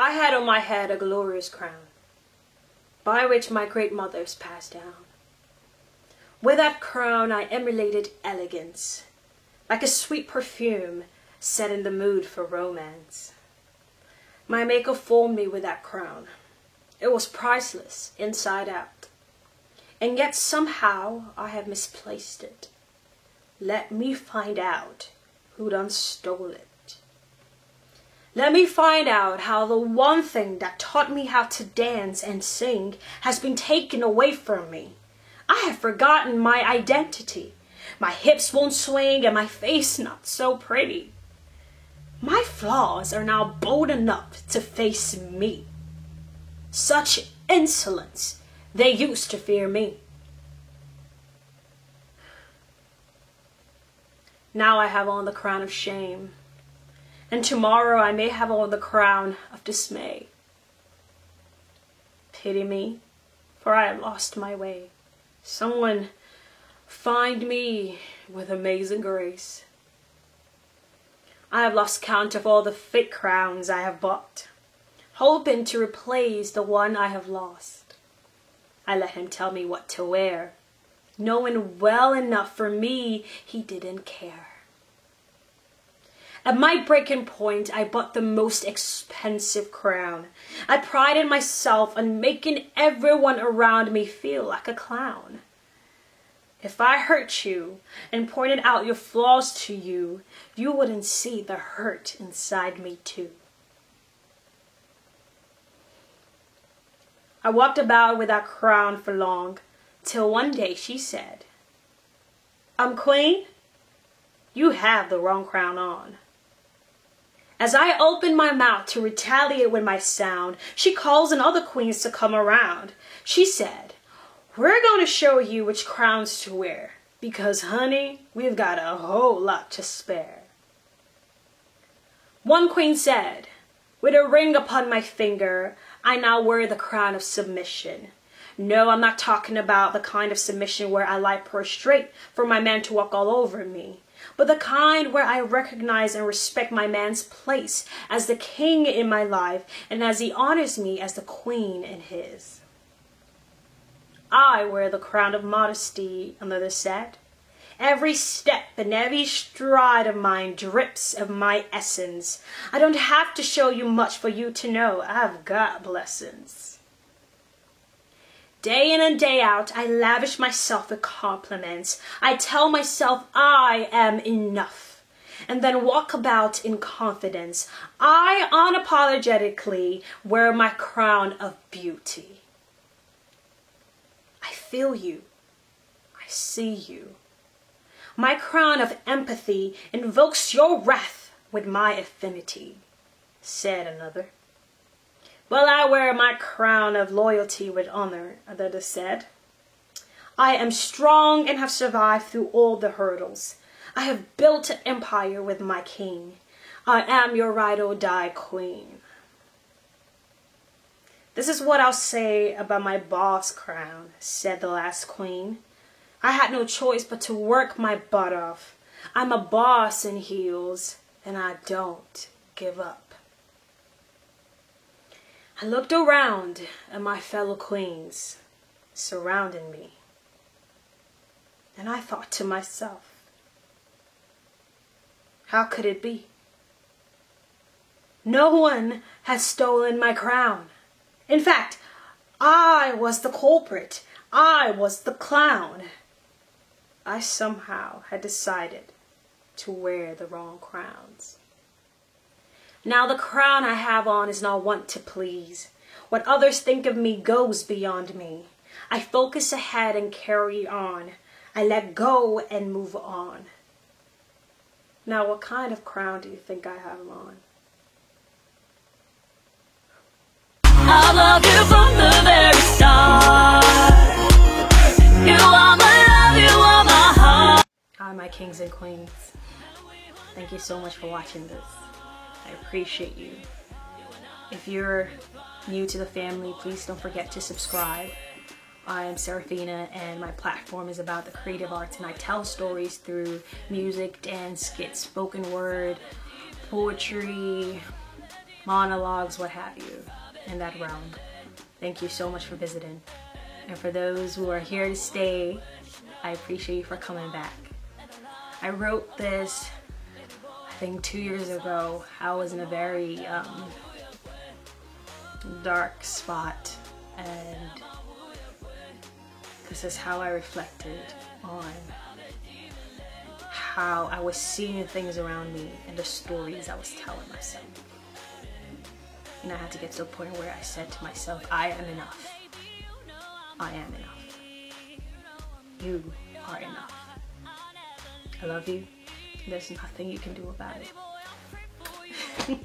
I had on my head a glorious crown, by which my great mothers passed down. With that crown I emulated elegance, like a sweet perfume set in the mood for romance. My maker formed me with that crown. It was priceless, inside out. And yet somehow I have misplaced it. Let me find out who done stole it. Let me find out how the one thing that taught me how to dance and sing has been taken away from me. I have forgotten my identity. My hips won't swing and my face not so pretty. My flaws are now bold enough to face me. Such insolence, they used to fear me. Now I have on the crown of shame, and tomorrow I may have on the crown of dismay. Pity me, for I have lost my way. Someone find me with amazing grace. I have lost count of all the fake crowns I have bought, hoping to replace the one I have lost. I let him tell me what to wear, knowing well enough for me he didn't care. At my breaking point, I bought the most expensive crown. I prided myself on making everyone around me feel like a clown. If I hurt you and pointed out your flaws to you, you wouldn't see the hurt inside me too. I walked about with that crown for long, till one day she said, "Queen, you have the wrong crown on." As I opened my mouth to retaliate with my sound, she calls on other queens to come around. She said, "We're going to show you which crowns to wear, because honey, we've got a whole lot to spare." One queen said, "With a ring upon my finger, I now wear the crown of submission." No, I'm not talking about the kind of submission where I lie prostrate for my man to walk all over me, but the kind where I recognize and respect my man's place as the king in my life and as he honors me as the queen in his. I wear the crown of modesty, another said. Every step and every stride of mine drips of my essence. I don't have to show you much for you to know I've got blessings. Day in and day out, I lavish myself with compliments. I tell myself I am enough, and then walk about in confidence. I unapologetically wear my crown of beauty. I feel you. I see you. My crown of empathy invokes your wrath with my affinity, said another. Well, I wear my crown of loyalty with honor, another said. I am strong and have survived through all the hurdles. I have built an empire with my king. I am your ride or die queen. This is what I'll say about my boss crown, said the last queen. I had no choice but to work my butt off. I'm a boss in heels, and I don't give up. I looked around at my fellow queens surrounding me, and I thought to myself, how could it be? No one has stolen my crown. In fact, I was the culprit. I was the clown. I somehow had decided to wear the wrong crowns. Now the crown I have on is not one to please. What others think of me goes beyond me. I focus ahead and carry on. I let go and move on. Now what kind of crown do you think I have on? I love you from the very start. You are my love, you are my heart. Hi, my kings and queens. Thank you so much for watching this. I appreciate you. If you're new to the family, please don't forget to subscribe. I am Seraphina, and my platform is about the creative arts, and I tell stories through music, dance, skits, spoken word, poetry, monologues, what have you, in that realm. Thank you so much for visiting. And for those who are here to stay, I appreciate you for coming back. I wrote this, I think 2 years ago. I was in a very dark spot, and this is how I reflected on how I was seeing things around me and the stories I was telling myself. And I had to get to a point where I said to myself, I am enough. I am enough. You are enough. I love you. There's nothing you can do about it.